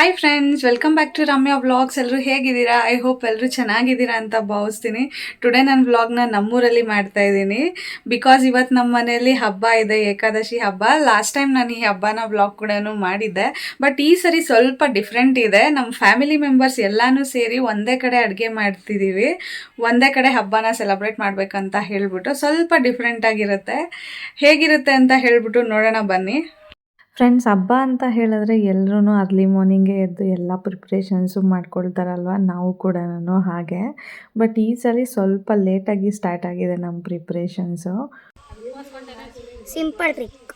Hi friends, welcome back to Ramya vlogs. ಎಲ್ಲರೂ ಹೇಗಿದ್ದೀರಾ? I hope ಎಲ್ಲರೂ ಚೆನ್ನಾಗಿದ್ದೀರಾ ಅಂತ ಭಾವಿಸ್ತೀನಿ. ಟುಡೇ ನನ್ನ ವ್ಲಾಗ್ನ ನಮ್ಮೂರಲ್ಲಿ ಮಾಡ್ತಾ ಇದ್ದೀನಿ. ಬಿಕಾಸ್ ಇವತ್ತು ನಮ್ಮ ಮನೆಯಲ್ಲಿ ಹಬ್ಬ ಇದೆ, ಏಕಾದಶಿ ಹಬ್ಬ. ಲಾಸ್ಟ್ ಟೈಮ್ ನಾನು ಈ ಹಬ್ಬನ ವ್ಲಾಗ್ ಕೂಡ ಮಾಡಿದ್ದೆ, ಬಟ್ ಈ ಸರಿ ಸ್ವಲ್ಪ ಡಿಫ್ರೆಂಟ್ ಇದೆ. ನಮ್ಮ ಫ್ಯಾಮಿಲಿ ಮೆಂಬರ್ಸ್ ಎಲ್ಲನೂ ಸೇರಿ ಒಂದೇ ಕಡೆ ಅಡುಗೆ ಮಾಡ್ತಿದ್ದೀವಿ. ಒಂದೇ ಕಡೆ ಹಬ್ಬನ ಸೆಲೆಬ್ರೇಟ್ ಮಾಡಬೇಕಂತ ಹೇಳ್ಬಿಟ್ಟು ಸ್ವಲ್ಪ ಡಿಫ್ರೆಂಟ್ ಆಗಿರುತ್ತೆ. ಹೇಗಿರುತ್ತೆ ಅಂತ ಹೇಳ್ಬಿಟ್ಟು ನೋಡೋಣ ಬನ್ನಿ. ಫ್ರೆಂಡ್ಸ್, ಹಬ್ಬ ಅಂತ ಹೇಳಿದ್ರೆ ಎಲ್ಲರೂ ಅರ್ಲಿ ಮಾರ್ನಿಂಗೇ ಎದ್ದು ಎಲ್ಲ ಪ್ರಿಪ್ರೇಷನ್ಸು ಮಾಡ್ಕೊಳ್ತಾರಲ್ವ, ನಾವು ಕೂಡ ಹಾಗೆ. ಬಟ್ ಈ ಸರಿ ಸ್ವಲ್ಪ ಲೇಟಾಗಿ ಸ್ಟಾರ್ಟ್ ಆಗಿದೆ ನಮ್ಮ ಪ್ರಿಪ್ರೇಷನ್ಸು. ಸಿಂಪಲ್ ಟ್ರಿಕ್,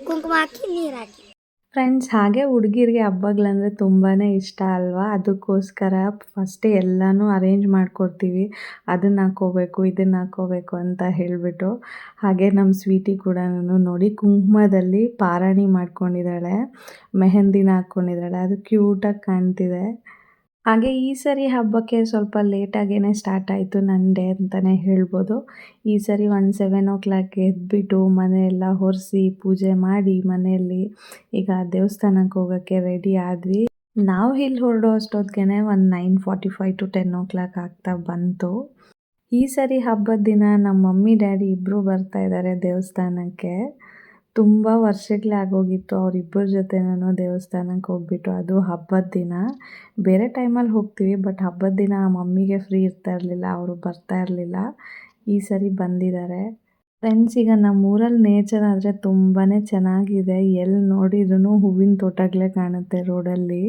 ಕುಂಕುಮ ಹಾಕಿ ನೀರು ಹಾಕಿ. ಫ್ರೆಂಡ್ಸ್, ಹಾಗೆ ಹುಡುಗಿರಿಗೆ ಹಬ್ಬಗಳಂದರೆ ತುಂಬಾ ಇಷ್ಟ ಅಲ್ವಾ. ಅದಕ್ಕೋಸ್ಕರ ಫಸ್ಟೇ ಎಲ್ಲನೂ ಅರೇಂಜ್ ಮಾಡ್ಕೊಡ್ತೀವಿ. ಅದನ್ನು ಹಾಕ್ಕೋಬೇಕು, ಇದನ್ನು ಹಾಕ್ಕೋಬೇಕು ಅಂತ ಹೇಳಿಬಿಟ್ಟು. ಹಾಗೆ ನಮ್ಮ ಸ್ವೀಟಿ ಕೂಡ ನೋಡಿ ಕುಂಕುಮದಲ್ಲಿ ಪಾರಾಣಿ ಮಾಡ್ಕೊಂಡಿದ್ದಾಳೆ, ಮೆಹಂದಿನ ಹಾಕ್ಕೊಂಡಿದ್ದಾಳೆ. ಅದು ಕ್ಯೂಟಾಗಿ ಕಾಣ್ತಿದೆ. ಹಾಗೆ ಈ ಸರಿ ಹಬ್ಬಕ್ಕೆ ಸ್ವಲ್ಪ ಲೇಟಾಗೇ ಸ್ಟಾರ್ಟ್ ಆಯಿತು ನನ್ನ ಡೇ ಅಂತಲೇ ಹೇಳ್ಬೋದು. ಈ ಸರಿ ಒಂದು 7 o'clock ಎದ್ಬಿಟ್ಟು ಮನೆಯೆಲ್ಲ ಒರೆಸಿ ಪೂಜೆ ಮಾಡಿ ಮನೆಯಲ್ಲಿ ಈಗ ದೇವಸ್ಥಾನಕ್ಕೆ ಹೋಗೋಕ್ಕೆ ರೆಡಿ ಆದ್ವಿ. ನಾವು ಇಲ್ಲಿ ಹೊರಡೋ ಅಷ್ಟೊತ್ತಿಗೆ ಒಂದು 9:45 to 10 o'clock ಆಗ್ತಾ ಬಂತು. ಈ ಸರಿ ಹಬ್ಬದ ದಿನ ನಮ್ಮ ಮಮ್ಮಿ ಡ್ಯಾಡಿ ಇಬ್ಬರು ಬರ್ತಾ ಇದ್ದಾರೆ ದೇವಸ್ಥಾನಕ್ಕೆ. ತುಂಬ ವರ್ಷಗಳೇ ಆಗೋಗಿತ್ತು ಅವರಿಬ್ಬರ ಜೊತೆ ನಾನು ದೇವಸ್ಥಾನಕ್ಕೆ ಹೋಗ್ಬಿಟ್ಟು. ಅದು ಹಬ್ಬದ ದಿನ. ಬೇರೆ ಟೈಮಲ್ಲಿ ಹೋಗ್ತೀವಿ, ಬಟ್ ಹಬ್ಬದ ದಿನ ಮಮ್ಮಿಗೆ ಫ್ರೀ ಇರ್ತಾ ಇರಲಿಲ್ಲ, ಅವರು ಬರ್ತಾ ಇರಲಿಲ್ಲ. ಈ ಸರಿ ಬಂದಿದ್ದಾರೆ. ಫ್ರೆಂಡ್ಸ್, ಈಗ ನಮ್ಮೂರಲ್ಲಿ ನೇಚರ್ ಆದರೆ ತುಂಬಾ ಚೆನ್ನಾಗಿದೆ. ಎಲ್ಲಿ ನೋಡಿದ್ರೂ ಹೂವಿನ ತೋಟಗಳೇ ಕಾಣುತ್ತೆ ರೋಡಲ್ಲಿ.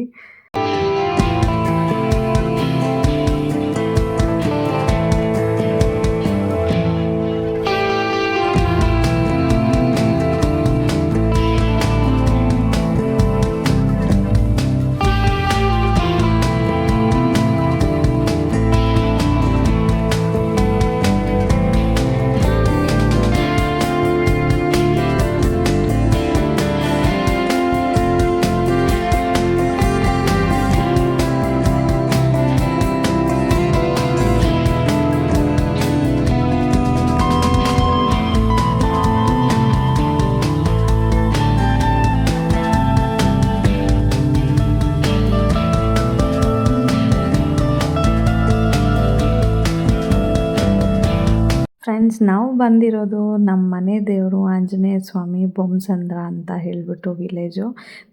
ಫ್ರೆಂಡ್ಸ್, ನಾವು ಬಂದಿರೋದು ನಮ್ಮ ಮನೆ ದೇವರು ಆಂಜನೇಯ ಸ್ವಾಮಿ ಬೊಮ್ಮಸಂದ್ರ ಅಂತ ಹೇಳಿಬಿಟ್ಟು ವಿಲೇಜು.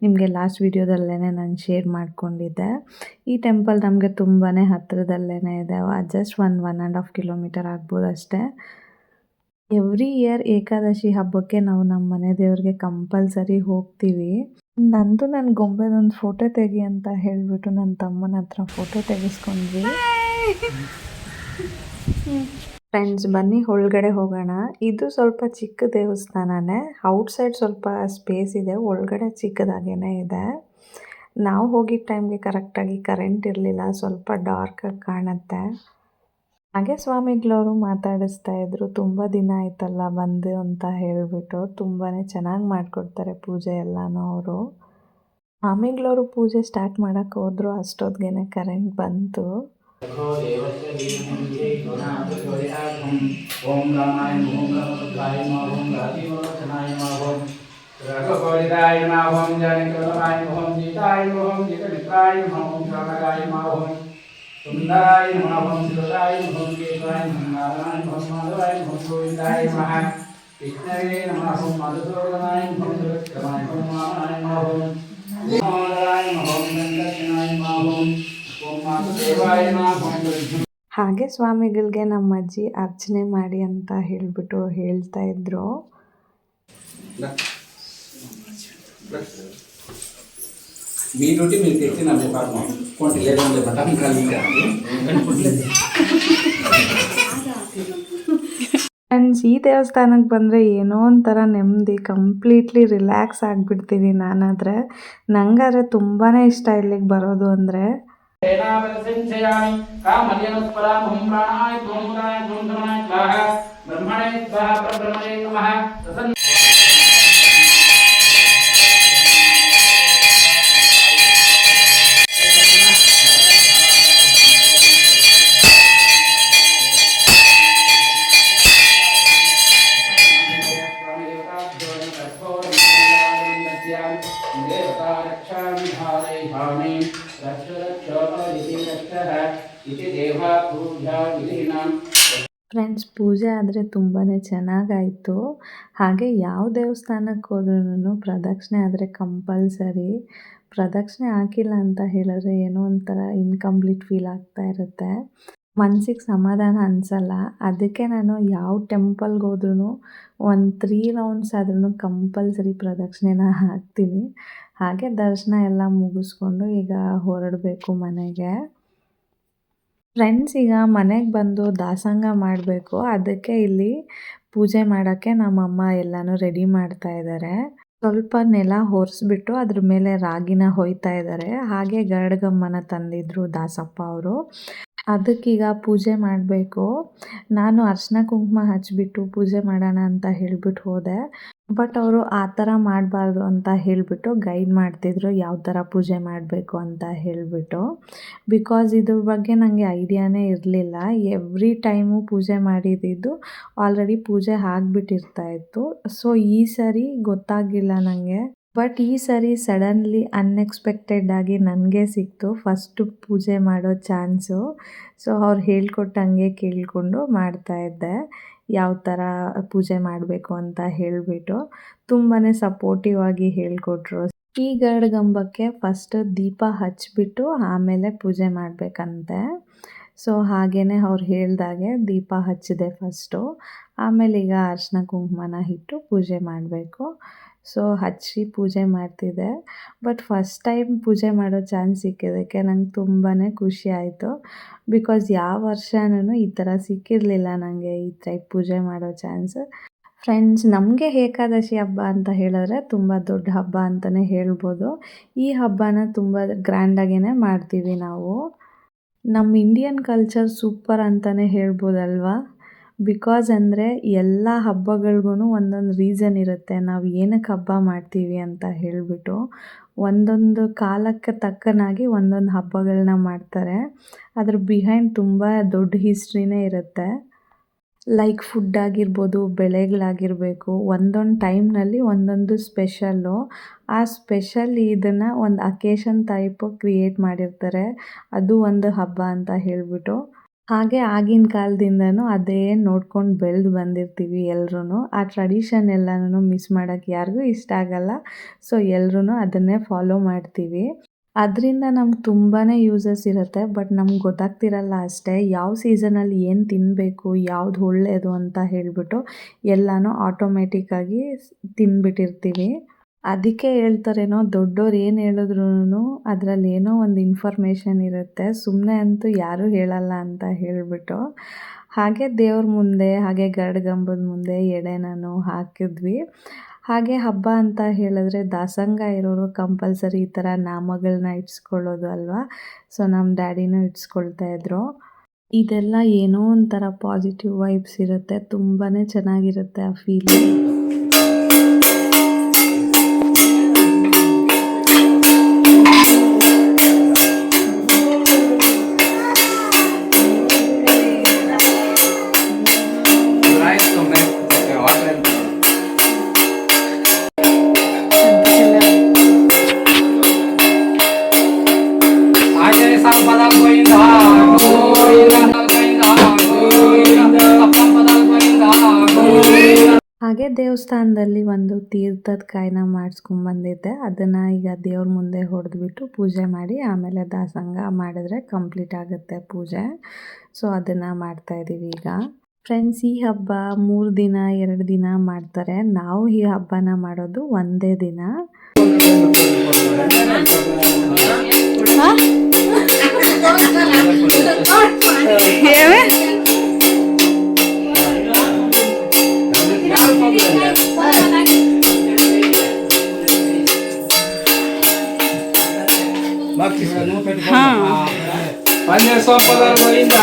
ನಿಮಗೆ ಲಾಸ್ಟ್ ವಿಡಿಯೋದಲ್ಲೇ ನಾನು ಶೇರ್ ಮಾಡ್ಕೊಂಡಿದ್ದೆ. ಈ ಟೆಂಪಲ್ ನಮಗೆ ತುಂಬಾ ಹತ್ತಿರದಲ್ಲೇ ಇದೆ. ಜಸ್ಟ್ 1.5 kilometer ಆಗ್ಬೋದು ಅಷ್ಟೇ. ಎವ್ರಿ ಇಯರ್ ಏಕಾದಶಿ ಹಬ್ಬಕ್ಕೆ ನಾವು ನಮ್ಮ ಮನೆ ದೇವ್ರಿಗೆ ಕಂಪಲ್ಸರಿ ಹೋಗ್ತೀವಿ. ನಂದು ನನ್ನ ಗೊಂಬೆದೊಂದು ಫೋಟೋ ತೆಗಿ ಅಂತ ಹೇಳಿಬಿಟ್ಟು ನನ್ನ ತಮ್ಮನ ಹತ್ರ ಫೋಟೋ ತೆಗೆಸ್ಕೊಂಡ್ವಿ. ಫ್ರೆಂಡ್ಸ್, ಬನ್ನಿ ಒಳಗಡೆ ಹೋಗೋಣ. ಇದು ಸ್ವಲ್ಪ ಚಿಕ್ಕ ದೇವಸ್ಥಾನನೇ. ಔಟ್ಸೈಡ್ ಸ್ವಲ್ಪ ಸ್ಪೇಸ್ ಇದೆ, ಒಳಗಡೆ ಚಿಕ್ಕದಾಗೇ ಇದೆ. ನಾವು ಹೋಗಿದ್ದ ಟೈಮ್ಗೆ ಕರೆಕ್ಟಾಗಿ ಕರೆಂಟ್ ಇರಲಿಲ್ಲ, ಸ್ವಲ್ಪ ಡಾರ್ಕಾಗಿ ಕಾಣುತ್ತೆ. ಹಾಗೆ ಸ್ವಾಮಿಗಳವರು ಮಾತಾಡಿಸ್ತಾ ಇದ್ರು, ತುಂಬ ದಿನ ಆಯ್ತಲ್ಲ ಬಂದು ಅಂತ ಹೇಳಿಬಿಟ್ಟು. ತುಂಬಾ ಚೆನ್ನಾಗಿ ಮಾಡಿಕೊಡ್ತಾರೆ ಪೂಜೆ ಎಲ್ಲನೂ ಅವರು. ಸ್ವಾಮಿಗಳವರು ಪೂಜೆ ಸ್ಟಾರ್ಟ್ ಮಾಡೋಕ್ಕೆ ಹೋದ್ರು, ಅಷ್ಟೊತ್ತಿಗೆ ಕರೆಂಟ್ ಬಂತು. ಓಂ ರಾಮಾಯ ಓಂ ರಾಮಭದ್ರಾಯ ಓಂ ರಾಜೀವಲೋಚನಾಯ ಓಂ ರಘುಪತಿರಾಯ ಓಂ ಜಾನಕವಲ್ಲಭಾಯ ಓಂ ಸೀತಾಯ ಓಂ ಜಗನ್ಮಿತ್ರಾಯ ಓಂ ರಾಮಗಾಯ ಓಂ ಸುಂದರಾಯ ಓಂ ಶಿವರಾಯ ಓಂ ಕೇಶವಾಯ ನಾರಾಯಣ ಓಂ ಮಾಧವಾಯ ಓಂ ಗೋವಿಂದಾಯ ನಮಃ ಕೃಷ್ಣವೇ ನಮಃ ಓಂ ಮಧುಸೂದನಾಯ ಓಂ ಸುರಕ್ಷಮಾಯ ಓಂ ಮಾಮಾಯ ಓಂ ಮೋದರಾಯ ಓಂ ವೆಂಕಟೇಶನಾಯ ಓಂ ಓಂ ಮಾಧುದೇವಾಯ ಓಂ. ಹಾಗೆ ಸ್ವಾಮಿಗಳಿಗೆ ನಮ್ಮ ಅಜ್ಜಿ ಅರ್ಚನೆ ಮಾಡಿ ಅಂತ ಹೇಳಿಬಿಟ್ಟು ಹೇಳ್ತಾ ಇದ್ರು. ಫ್ರೆಂಡ್ಸ್, ಈ ದೇವಸ್ಥಾನಕ್ಕೆ ಬಂದರೆ ಏನೋ ಒಂಥರ ನೆಮ್ಮದಿ, ಕಂಪ್ಲೀಟ್ಲಿ ರಿಲ್ಯಾಕ್ಸ್ ಆಗಿಬಿಡ್ತೀನಿ ನಾನಾದರೆ. ನಂಗಾದ್ರೆ ತುಂಬಾ ಇಷ್ಟ ಇಲ್ಲಿಗೆ ಬರೋದು ಅಂದರೆ. ಫ್ರೆಂಡ್ಸ್, ಪೂಜೆ ಆದರೆ ತುಂಬಾ ಚೆನ್ನಾಗಾಯಿತು. ಹಾಗೆ ಯಾವ ದೇವಸ್ಥಾನಕ್ಕೆ ಹೋದ್ರೂ ಪ್ರದಕ್ಷಿಣೆ ಆದರೆ ಕಂಪಲ್ಸರಿ. ಪ್ರದಕ್ಷಿಣೆ ಹಾಕಿಲ್ಲ ಅಂತ ಹೇಳಿದ್ರೆ ಏನೋ ಒಂಥರ ಇನ್‌ಕಂಪ್ಲೀಟ್ ಫೀಲ್ ಆಗ್ತಾ ಇರುತ್ತೆ. ಮನ್ಸಿಗೆ ಸಮಾಧಾನ ಅನಿಸಲ್ಲ. ಅದಕ್ಕೆ ನಾನು ಯಾವ ಟೆಂಪಲ್ಗೆ ಹೋದ್ರೂ ಒಂದು 3 ರೌಂಡ್ಸ್ ಆದ್ರೂ ಕಂಪಲ್ಸರಿ ಪ್ರದಕ್ಷಿಣೆನ ಹಾಕ್ತೀನಿ. ಹಾಗೆ ದರ್ಶನ ಎಲ್ಲ ಮುಗಿಸ್ಕೊಂಡು ಈಗ ಹೊರಡಬೇಕು ಮನೆಗೆ. ಫ್ರೆಂಡ್ಸ್, ಈಗ ಮನೆಗೆ ಬಂದು ದಾಸಂಗ ಮಾಡಬೇಕು. ಅದಕ್ಕೆ ಇಲ್ಲಿ ಪೂಜೆ ಮಾಡೋಕ್ಕೆ ನಮ್ಮಮ್ಮ ಎಲ್ಲನೂ ರೆಡಿ ಮಾಡ್ತಾ ಇದ್ದಾರೆ. ಸ್ವಲ್ಪ ನೆಲ ಒರೆಸ್ಬಿಟ್ಟು ಅದ್ರ ಮೇಲೆ ರಾಗಿನ ಹೊಯ್ತಾ ಇದ್ದಾರೆ. ಹಾಗೆ ಗರುಡಗಮ್ಮನ ತಂದಿದ್ರು ದಾಸಪ್ಪ ಅವರು. ಅದಕ್ಕೀಗ ಪೂಜೆ ಮಾಡಬೇಕು. ನಾನು ಅರಿಶಿನ ಕುಂಕುಮ ಹಚ್ಬಿಟ್ಟು ಪೂಜೆ ಮಾಡೋಣ ಅಂತ ಹೇಳ್ಬಿಟ್ಟು ಹೋದೆ. ಬಟ್ ಅವರು ಆ ಥರ ಮಾಡಬಾರ್ದು ಅಂತ ಹೇಳಿಬಿಟ್ಟು ಗೈಡ್ ಮಾಡ್ತಿದ್ರು ಯಾವ ಥರ ಪೂಜೆ ಮಾಡಬೇಕು ಅಂತ ಹೇಳಿಬಿಟ್ಟು. ಬಿಕಾಸ್ ಇದ್ರ ಬಗ್ಗೆ ನನಗೆ ಐಡಿಯಾನೇ ಇರಲಿಲ್ಲ. ಎವ್ರಿ ಟೈಮು ಪೂಜೆ ಮಾಡಿದ್ದು ಆಲ್ರೆಡಿ ಪೂಜೆ ಆಗಿಬಿಟ್ಟಿರ್ತಾ ಇತ್ತು. ಸೊ ಈ ಸರಿ ಗೊತ್ತಾಗಿಲ್ಲ ನನಗೆ. ಬಟ್ ಈ ಸರಿ ಸಡನ್ಲಿ ಅನ್ಎಕ್ಸ್ಪೆಕ್ಟೆಡ್ ಆಗಿ ನನಗೆ ಸಿಕ್ತು ಫಸ್ಟು ಪೂಜೆ ಮಾಡೋ ಚಾನ್ಸು. ಸೊ ಅವ್ರು ಹೇಳ್ಕೊಟ್ಟಂಗೆ ಕೇಳಿಕೊಂಡು ಮಾಡ್ತಾಯಿದ್ದೆ. ಯಾವ ಥರ ಪೂಜೆ ಮಾಡಬೇಕು ಅಂತ ಹೇಳಿಬಿಟ್ಟು ತುಂಬಾ ಸಪೋರ್ಟಿವ್ ಆಗಿ ಹೇಳಿಕೊಟ್ರು. ಈ ಗರುಡಗಂಬಕ್ಕೆ ಫಸ್ಟ್ ದೀಪ ಹಚ್ಬಿಟ್ಟು ಆಮೇಲೆ ಪೂಜೆ ಮಾಡಬೇಕಂತೆ. ಸೊ ಹಾಗೆಯೇ ಅವ್ರು ಹೇಳ್ದಾಗೆ ದೀಪ ಹಚ್ಚಿದೆ ಫಸ್ಟು. ಆಮೇಲೆ ಈಗ ಅರಿಶಿನ ಕುಂಕುಮನ ಇಟ್ಟು ಪೂಜೆ ಮಾಡಬೇಕು. ಸೊ ಹಚ್ಚಿ ಪೂಜೆ ಮಾಡ್ತಿದ್ದೆ. ಬಟ್ ಫಸ್ಟ್ ಟೈಮ್ ಪೂಜೆ ಮಾಡೋ ಚಾನ್ಸ್ ಸಿಕ್ಕಿದ್ದಕ್ಕೆ ನಂಗೆ ತುಂಬಾ ಖುಷಿ ಆಯಿತು. ಬಿಕಾಸ್ ಯಾವ ವರ್ಷನೂ ಈ ಥರ ಸಿಕ್ಕಿರಲಿಲ್ಲ ನನಗೆ ಈ ಟೈಪ್ ಪೂಜೆ ಮಾಡೋ ಚಾನ್ಸ್. ಫ್ರೆಂಡ್ಸ್, ನಮಗೆ ಏಕಾದಶಿ ಹಬ್ಬ ಅಂತ ಹೇಳಿದ್ರೆ ತುಂಬ ದೊಡ್ಡ ಹಬ್ಬ ಅಂತಲೇ ಹೇಳ್ಬೋದು. ಈ ಹಬ್ಬನ ತುಂಬ ಗ್ರ್ಯಾಂಡಾಗೇ ಮಾಡ್ತೀವಿ ನಾವು. ನಮ್ಮ ಇಂಡಿಯನ್ ಕಲ್ಚರ್ ಸೂಪರ್ ಅಂತಲೇ ಹೇಳ್ಬೋದಲ್ವಾ. ಬಿಕಾಸ್ ಅಂದರೆ ಎಲ್ಲ ಹಬ್ಬಗಳ್ಗೂ ಒಂದೊಂದು ರೀಸನ್ ಇರುತ್ತೆ. ನಾವು ಏನಕ್ಕೆ ಹಬ್ಬ ಮಾಡ್ತೀವಿ ಅಂತ ಹೇಳಿಬಿಟ್ಟು ಒಂದೊಂದು ಕಾಲಕ್ಕೆ ತಕ್ಕನಾಗಿ ಒಂದೊಂದು ಹಬ್ಬಗಳನ್ನ ಮಾಡ್ತಾರೆ. ಅದ್ರ ಬಿಹೈಂಡ್ ತುಂಬ ದೊಡ್ಡ ಹಿಸ್ಟ್ರಿನೇ ಇರುತ್ತೆ. ಲೈಕ್ ಫುಡ್ ಆಗಿರ್ಬೋದು, ಬೆಳೆಗಳಾಗಿರಬೇಕು, ಒಂದೊಂದು ಟೈಮ್ನಲ್ಲಿ ಒಂದೊಂದು ಸ್ಪೆಷಲ್ಲು. ಆ ಸ್ಪೆಷಲ್ ಇದನ್ನು ಒಂದು ಅಕೇಶನ್ ಟೈಪು ಕ್ರಿಯೇಟ್ ಮಾಡಿರ್ತಾರೆ. ಅದು ಒಂದು ಹಬ್ಬ ಅಂತ ಹೇಳಿಬಿಟ್ಟು. ಹಾಗೆ ಆಗಿನ ಕಾಲದಿಂದನೂ ಅದೇ ನೋಡ್ಕೊಂಡು ಬೆಳೆದು ಬಂದಿರ್ತೀವಿ ಎಲ್ರೂ. ಆ ಟ್ರೆಡಿಷನ್ ಎಲ್ಲನೂ ಮಿಸ್ ಮಾಡೋಕ್ಕೆ ಯಾರಿಗೂ ಇಷ್ಟ ಆಗಲ್ಲ. ಸೊ ಎಲ್ರೂ ಅದನ್ನೇ ಫಾಲೋ ಮಾಡ್ತೀವಿ. ಅದರಿಂದ ನಮ್ಗೆ ತುಂಬಾ ಯೂಸಸ್ ಇರುತ್ತೆ. ಬಟ್ ನಮ್ಗೆ ಗೊತ್ತಾಗ್ತಿರಲ್ಲ ಅಷ್ಟೇ. ಯಾವ ಸೀಸನಲ್ಲಿ ಏನು ತಿನ್ನಬೇಕು, ಯಾವ್ದು ಒಳ್ಳೆಯದು ಅಂತ ಹೇಳಿಬಿಟ್ಟು ಎಲ್ಲನೂ ಆಟೋಮೆಟಿಕ್ಕಾಗಿ ತಿಂದ್ಬಿಟ್ಟಿರ್ತೀವಿ. ಅದಕ್ಕೆ ಹೇಳ್ತಾರೇನೋ ದೊಡ್ಡೋರು ಏನು ಹೇಳಿದ್ರೂ ಅದರಲ್ಲಿ ಏನೋ ಒಂದು ಇನ್ಫಾರ್ಮೇಷನ್ ಇರುತ್ತೆ, ಸುಮ್ಮನೆ ಅಂತೂ ಯಾರೂ ಹೇಳಲ್ಲ ಅಂತ ಹೇಳಿಬಿಟ್ಟು. ಹಾಗೆ ದೇವ್ರ ಮುಂದೆ, ಹಾಗೆ ಗರುಡಗಂಬದ ಮುಂದೆ ಎಡೆನೂ ಹಾಕಿದ್ವಿ. ಹಾಗೆ ಹಬ್ಬ ಅಂತ ಹೇಳಿದ್ರೆ ದಾಸಂಗ ಇರೋರು ಕಂಪಲ್ಸರಿ ಈ ಥರ ನಾಮಗಳನ್ನ ಇಟ್ಸ್ಕೊಳ್ಳೋದು ಅಲ್ವಾ. ಸೊ ನಮ್ಮ ಡ್ಯಾಡಿನೂ ಇಟ್ಸ್ಕೊಳ್ತಾಯಿದ್ರು. ಇದೆಲ್ಲ ಏನೋ ಒಂಥರ ಪಾಸಿಟಿವ್ ವೈಬ್ಸ್ ಇರುತ್ತೆ. ತುಂಬಾ ಚೆನ್ನಾಗಿರುತ್ತೆ ಆ ಫೀಲಿಂಗ್. ಹಾಗೆ ದೇವಸ್ಥಾನದಲ್ಲಿ ಒಂದು ತೀರ್ಥದ ಕಾಯಿನ ಮಾಡಿಸ್ಕೊಂಬಂದಿದ್ದೆ. ಅದನ್ನು ಈಗ ದೇವ್ರ ಮುಂದೆ ಹೊಡೆದ್ಬಿಟ್ಟು ಪೂಜೆ ಮಾಡಿ ಆಮೇಲೆ ದಾಸಂಗ ಮಾಡಿದ್ರೆ ಕಂಪ್ಲೀಟ್ ಆಗುತ್ತೆ ಪೂಜೆ. ಸೊ ಅದನ್ನು ಮಾಡ್ತಾಯಿದ್ದೀವಿ ಈಗ. ಫ್ರೆಂಡ್ಸ್, ಈ ಹಬ್ಬ 3 ದಿನ 2 ದಿನ ಮಾಡ್ತಾರೆ. ನಾವು ಈ ಹಬ್ಬನ ಮಾಡೋದು ಒಂದೇ ದಿನ. अन्य संपदा गोविंद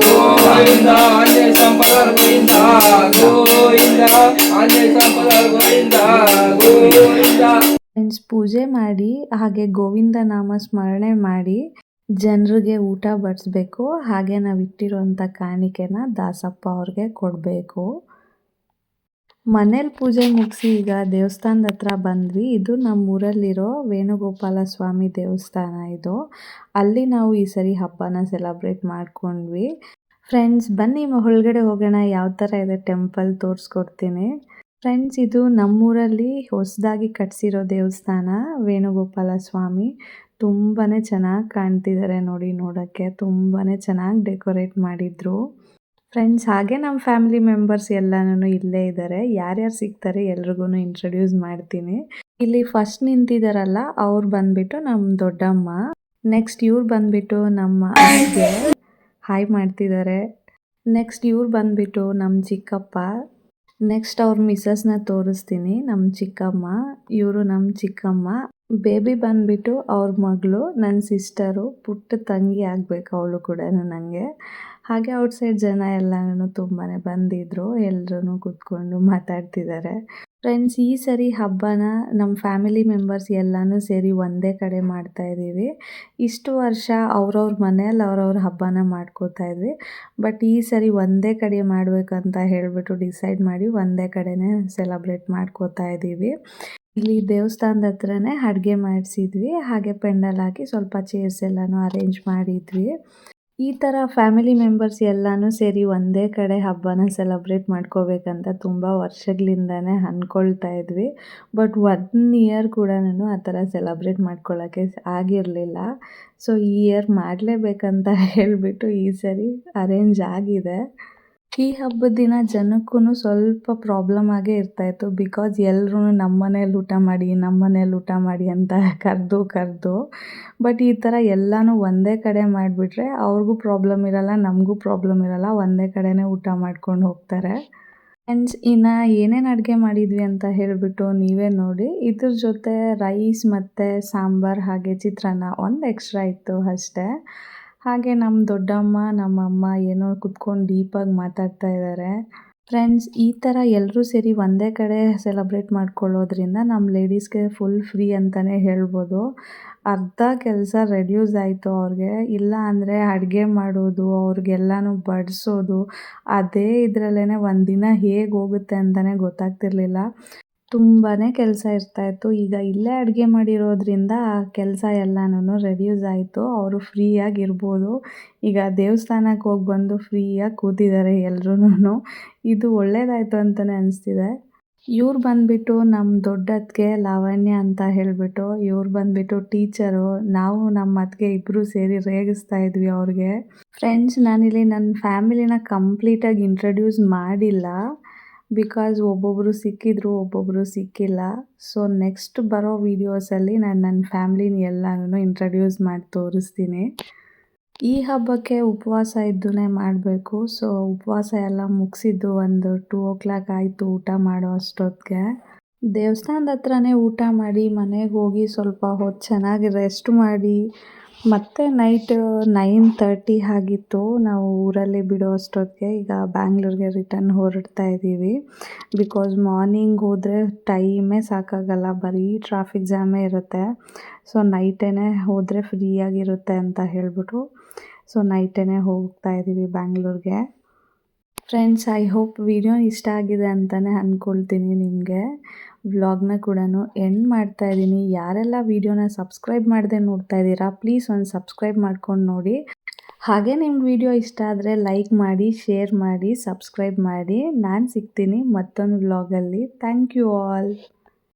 गोविंद अन्य संपदा गोविंद गोविंद अन्य संपदा गोविंद गोविंद. ಫ್ರೆಂಡ್ಸ್, ಪೂಜೆ ಮಾಡಿ ಹಾಗೆ ಗೋವಿಂದ ನಾಮ ಸ್ಮರಣೆ ಮಾಡಿ ಜನರಿಗೆ ಊಟ ಬಡಿಸ್ಬೇಕು. ಹಾಗೆ ನಾವು ಇಟ್ಟಿರೋಂಥ ಕಾಣಿಕೆನ ದಾಸಪ್ಪ ಅವ್ರಿಗೆ ಕೊಡಬೇಕು. ಮನೇಲಿ ಪೂಜೆ ಮುಗಿಸಿ ಈಗ ದೇವಸ್ಥಾನದ ಹತ್ರ ಬಂದ್ವಿ. ಇದು ನಮ್ಮೂರಲ್ಲಿರೋ ವೇಣುಗೋಪಾಲ ಸ್ವಾಮಿ ದೇವಸ್ಥಾನ ಇದು. ಅಲ್ಲಿ ನಾವು ಈ ಸರಿ ಹಬ್ಬನ ಸೆಲೆಬ್ರೇಟ್ ಮಾಡ್ಕೊಂಡ್ವಿ. ಫ್ರೆಂಡ್ಸ್ ಬನ್ನಿ ಒಳಗಡೆ ಹೋಗೋಣ, ಯಾವ ಥರ ಇದೆ ಟೆಂಪಲ್ ತೋರಿಸ್ಕೊಡ್ತೀನಿ. ಫ್ರೆಂಡ್ಸ್ ಇದು ನಮ್ಮೂರಲ್ಲಿ ಹೊಸದಾಗಿ ಕಟ್ಸಿರೋ ದೇವಸ್ಥಾನ ವೇಣುಗೋಪಾಲ ಸ್ವಾಮಿ. ತುಂಬಾ ಚೆನ್ನಾಗಿ ಕಾಣ್ತಿದ್ದಾರೆ ನೋಡಿ, ನೋಡೋಕ್ಕೆ ತುಂಬಾ ಚೆನ್ನಾಗಿ ಡೆಕೋರೇಟ್ ಮಾಡಿದ್ರು. ಫ್ರೆಂಡ್ಸ್ ಹಾಗೆ ನಮ್ಮ ಫ್ಯಾಮಿಲಿ ಮೆಂಬರ್ಸ್ ಎಲ್ಲನೂ ಇಲ್ಲೇ ಇದ್ದಾರೆ. ಯಾರ್ಯಾರು ಸಿಗ್ತಾರೆ ಎಲ್ರಿಗೂ ಇಂಟ್ರೊಡ್ಯೂಸ್ ಮಾಡ್ತೀನಿ. ಇಲ್ಲಿ ಫಸ್ಟ್ ನಿಂತಿದ್ದಾರಲ್ಲ ಅವ್ರು ಬಂದ್ಬಿಟ್ಟು ನಮ್ಮ ದೊಡ್ಡಮ್ಮ. ನೆಕ್ಸ್ಟ್ ಇವ್ರು ಬಂದ್ಬಿಟ್ಟು ನಮ್ಮ ಅಜ್ಜಿಗೆ ಹಾಯ್ ಮಾಡ್ತಿದ್ದಾರೆ. ನೆಕ್ಸ್ಟ್ ಇವ್ರು ಬಂದ್ಬಿಟ್ಟು ನಮ್ಮ ಚಿಕ್ಕಪ್ಪ. ನೆಕ್ಸ್ಟ್ ಅವ್ರ ಮಿಸ್ಸಸ್ನ ತೋರಿಸ್ತೀನಿ, ನಮ್ಮ ಚಿಕ್ಕಮ್ಮ. ಇವರು ನಮ್ಮ ಚಿಕ್ಕಮ್ಮ. ಬೇಬಿ ಬಂದ್ಬಿಟ್ಟು ಅವ್ರ ಮಗಳು, ನನ್ನ ಸಿಸ್ಟರು, ಪುಟ್ಟ ತಂಗಿ ಆಗಬೇಕು ಅವಳು ಕೂಡ ನನಗೆ. ಹಾಗೆ ಔಟ್ಸೈಡ್ ಜನ ಎಲ್ಲನೂ ತುಂಬಾ ಬಂದಿದ್ದರು. ಎಲ್ಲರೂ ಕೂತ್ಕೊಂಡು ಮಾತಾಡ್ತಿದ್ದಾರೆ. ಫ್ರೆಂಡ್ಸ್ ಈ ಸರಿ ಹಬ್ಬನ ನಮ್ಮ ಫ್ಯಾಮಿಲಿ ಮೆಂಬರ್ಸ್ ಎಲ್ಲನೂ ಸೇರಿ ಒಂದೇ ಕಡೆ ಮಾಡ್ತಾಯಿದ್ದೀವಿ. ಇಷ್ಟು ವರ್ಷ ಅವ್ರವ್ರ ಮನೆಯಲ್ಲಿ ಅವ್ರವ್ರ ಹಬ್ಬನ ಮಾಡ್ಕೋತಾ ಇದ್ವಿ. ಬಟ್ ಈ ಸರಿ ಒಂದೇ ಕಡೆ ಮಾಡಬೇಕಂತ ಹೇಳಿಬಿಟ್ಟು ಡಿಸೈಡ್ ಮಾಡಿ ಒಂದೇ ಕಡೆನೇ ಸೆಲೆಬ್ರೇಟ್ ಮಾಡ್ಕೋತಾ ಇದ್ದೀವಿ. ಇಲ್ಲಿ ದೇವಸ್ಥಾನದ ಹತ್ರನೇ ಅಡುಗೆ ಮಾಡಿಸಿದ್ವಿ. ಹಾಗೆ ಪೆಂಡಲ್ ಹಾಕಿ ಸ್ವಲ್ಪ ಚೇರ್ಸ್ ಎಲ್ಲನೂ ಅರೇಂಜ್ ಮಾಡಿದ್ವಿ. ಈ ಥರ ಫ್ಯಾಮಿಲಿ ಮೆಂಬರ್ಸ್ ಎಲ್ಲನೂ ಸೇರಿ ಒಂದೇ ಕಡೆ ಹಬ್ಬನ ಸೆಲೆಬ್ರೇಟ್ ಮಾಡ್ಕೋಬೇಕಂತ ತುಂಬ ವರ್ಷಗಳಿಂದನೇ ಅಂದ್ಕೊಳ್ತಾ ಇದ್ವಿ. ಬಟ್ 1 ಇಯರ್ ಕೂಡ ಆ ಥರ ಸೆಲೆಬ್ರೇಟ್ ಮಾಡ್ಕೊಳ್ಳೋಕ್ಕೆ ಆಗಿರಲಿಲ್ಲ. ಸೊ ಈ ಇಯರ್ ಮಾಡಲೇಬೇಕಂತ ಹೇಳಿಬಿಟ್ಟು ಈ ಸರಿ ಅರೇಂಜ್ ಆಗಿದೆ. ಈ ಹಬ್ಬದ ದಿನ ಜನಕ್ಕೂ ಸ್ವಲ್ಪ ಪ್ರಾಬ್ಲಮ್ ಆಗೇ ಇರ್ತಾಯಿತ್ತು. ಬಿಕಾಸ್ ಎಲ್ಲರೂ ನಮ್ಮ ಮನೇಲಿ ಊಟ ಮಾಡಿ ಅಂತ ಕರೆದು ಬಟ್ ಈ ಥರ ಎಲ್ಲನೂ ಒಂದೇ ಕಡೆ ಮಾಡಿಬಿಟ್ರೆ ಅವ್ರಿಗೂ ಪ್ರಾಬ್ಲಮ್ ಇರಲ್ಲ, ನಮಗೂ ಪ್ರಾಬ್ಲಮ್ ಇರಲ್ಲ. ಒಂದೇ ಕಡೆನೇ ಊಟ ಮಾಡ್ಕೊಂಡು ಹೋಗ್ತಾರೆ. ಫ್ರೆಂಡ್ಸ್ ಇನ್ನು ಏನೇನು ಅಡುಗೆ ಮಾಡಿದ್ವಿ ಅಂತ ಹೇಳಿಬಿಟ್ಟು ನೀವೇ ನೋಡಿ. ಇದ್ರ ಜೊತೆ ರೈಸ್ ಮತ್ತು ಸಾಂಬಾರು ಹಾಗೆ ಚಿತ್ರಾನ್ನ ಒಂದು ಎಕ್ಸ್ಟ್ರಾ ಇತ್ತು ಅಷ್ಟೇ. ಹಾಗೆ ನಮ್ಮ ದೊಡ್ಡಮ್ಮ ನಮ್ಮಮ್ಮ ಏನೋ ಕುತ್ಕೊಂಡು ಡೀಪಾಗಿ ಮಾತಾಡ್ತಾ ಇದ್ದಾರೆ. ಫ್ರೆಂಡ್ಸ್ ಈ ಥರ ಎಲ್ಲರೂ ಸೇರಿ ಒಂದೇ ಕಡೆ ಸೆಲೆಬ್ರೇಟ್ ಮಾಡ್ಕೊಳ್ಳೋದ್ರಿಂದ ನಮ್ಮ ಲೇಡೀಸ್ಗೆ ಫುಲ್ ಫ್ರೀ ಅಂತಲೇ ಹೇಳ್ಬೋದು. ಅರ್ಧ ಕೆಲಸ ರೆಡ್ಯೂಸ್ ಆಯಿತು ಅವ್ರಿಗೆ. ಇಲ್ಲ ಅಂದರೆ ಅಡುಗೆ ಮಾಡೋದು, ಅವ್ರಿಗೆಲ್ಲನೂ ಬಡಿಸೋದು, ಅದೇ ಇದರಲ್ಲೇ ಒಂದಿನ ಹೇಗೆ ಹೋಗುತ್ತೆ ಅಂತಲೇ ಗೊತ್ತಾಗ್ತಿರ್ಲಿಲ್ಲ. ತುಂಬಾ ಕೆಲಸ ಇರ್ತಾಯಿತ್ತು. ಈಗ ಇಲ್ಲೇ ಅಡುಗೆ ಮಾಡಿರೋದ್ರಿಂದ ಆ ಕೆಲಸ ಎಲ್ಲನೂ ರೆಡ್ಯೂಸ್ ಆಯಿತು. ಅವರು ಫ್ರೀಯಾಗಿರ್ಬೋದು. ಈಗ ದೇವಸ್ಥಾನಕ್ಕೆ ಹೋಗಿ ಬಂದು ಫ್ರೀಯಾಗಿ ಕೂತಿದ್ದಾರೆ ಎಲ್ರೂ. ಇದು ಒಳ್ಳೆಯದಾಯಿತು ಅಂತಲೇ ಅನಿಸ್ತಿದೆ. ಇವ್ರು ಬಂದುಬಿಟ್ಟು ನಮ್ಮ ದೊಡ್ಡತ್ತಿಗೆ ಲಾವಣ್ಯ ಅಂತ ಹೇಳಿಬಿಟ್ಟು, ಇವ್ರು ಬಂದುಬಿಟ್ಟು ಟೀಚರು. ನಾವು ನಮ್ಮ ಅತ್ತಿಗೆ ಇಬ್ಬರು ಸೇರಿ ರೇಗಿಸ್ತಾ ಇದ್ವಿ ಅವ್ರಿಗೆ. ಫ್ರೆಂಡ್ಸ್ ನಾನಿಲ್ಲಿ ನನ್ನ ಫ್ಯಾಮಿಲಿನ ಕಂಪ್ಲೀಟಾಗಿ ಇಂಟ್ರಡ್ಯೂಸ್ ಮಾಡಿಲ್ಲ. ಬಿಕಾಸ್ ಒಬ್ಬೊಬ್ಬರು ಸಿಕ್ಕಿದ್ರು, ಒಬ್ಬೊಬ್ಬರು ಸಿಕ್ಕಿಲ್ಲ. ಸೊ ನೆಕ್ಸ್ಟ್ ಬರೋ ವೀಡಿಯೋಸಲ್ಲಿ ನಾನು ನನ್ನ ಫ್ಯಾಮ್ಲಿನ ಎಲ್ಲನೂ ಇಂಟ್ರಡ್ಯೂಸ್ ಮಾಡಿ ತೋರಿಸ್ತೀನಿ. ಈ ಹಬ್ಬಕ್ಕೆ ಉಪವಾಸ ಇದ್ದೂನೇ ಮಾಡಬೇಕು. ಸೊ ಉಪವಾಸ ಎಲ್ಲ ಮುಗಿಸಿದ್ದು ಒಂದು 2 o'clock ಆಯಿತು ಊಟ ಮಾಡೋ ಅಷ್ಟೊತ್ತಿಗೆ. ದೇವಸ್ಥಾನದ ಹತ್ರನೇ ಊಟ ಮಾಡಿ ಮನೆಗೆ ಹೋಗಿ ಸ್ವಲ್ಪ ಹೊತ್ತು ಚೆನ್ನಾಗಿ ರೆಸ್ಟ್ ಮಾಡಿ ಮತ್ತೆ ನೈಟ್ 9:30 ಆಗಿತ್ತು ನಾವು ಊರಲ್ಲಿ ಬಿಡೋ ಅಷ್ಟೊತ್ತಿಗೆ. ಈಗ ಬ್ಯಾಂಗ್ಳೂರಿಗೆ ರಿಟರ್ನ್ ಹೊರಡ್ತಾ ಇದ್ದೀವಿ. ಬಿಕಾಸ್ ಮಾರ್ನಿಂಗ್ ಹೋದರೆ ಟೈಮೇ ಸಾಕಾಗಲ್ಲ, ಬರೀ ಟ್ರಾಫಿಕ್ ಜಾಮೇ ಇರುತ್ತೆ. ಸೊ ನೈಟೇ ಹೋದರೆ ಫ್ರೀಯಾಗಿರುತ್ತೆ ಅಂತ ಹೇಳಿಬಿಟ್ಟು ಸೊ ನೈಟೇ ಹೋಗ್ತಾ ಇದ್ದೀವಿ ಬ್ಯಾಂಗ್ಳೂರಿಗೆ. ಫ್ರೆಂಡ್ಸ್ ಐ ಹೋಪ್ ವಿಡಿಯೋ ಇಷ್ಟ ಆಗಿದೆ ಅಂತಲೇ ಅಂದ್ಕೊಳ್ತೀನಿ ನಿಮಗೆ. ವ್ಲಾಗ್ನ ಕೂಡ ಎಂಡ್ ಮಾಡ್ತಾ ಇದ್ದೀನಿ. ಯಾರೆಲ್ಲ ವಿಡಿಯೋನ ಸಬ್ಸ್ಕ್ರೈಬ್ ಮಾಡದೆ ನೋಡ್ತಾ ಇದ್ದೀರಾ ಪ್ಲೀಸ್ ಒಂದು ಸಬ್ಸ್ಕ್ರೈಬ್ ಮಾಡ್ಕೊಂಡು ನೋಡಿ. ಹಾಗೆ ನಿಮ್ಗೆ ವಿಡಿಯೋ ಇಷ್ಟ ಆದರೆ ಲೈಕ್ ಮಾಡಿ, ಶೇರ್ ಮಾಡಿ, ಸಬ್ಸ್ಕ್ರೈಬ್ ಮಾಡಿ. ನಾನು ಸಿಗ್ತೀನಿ ಮತ್ತೊಂದು ವ್ಲಾಗಲ್ಲಿ. Thank you all.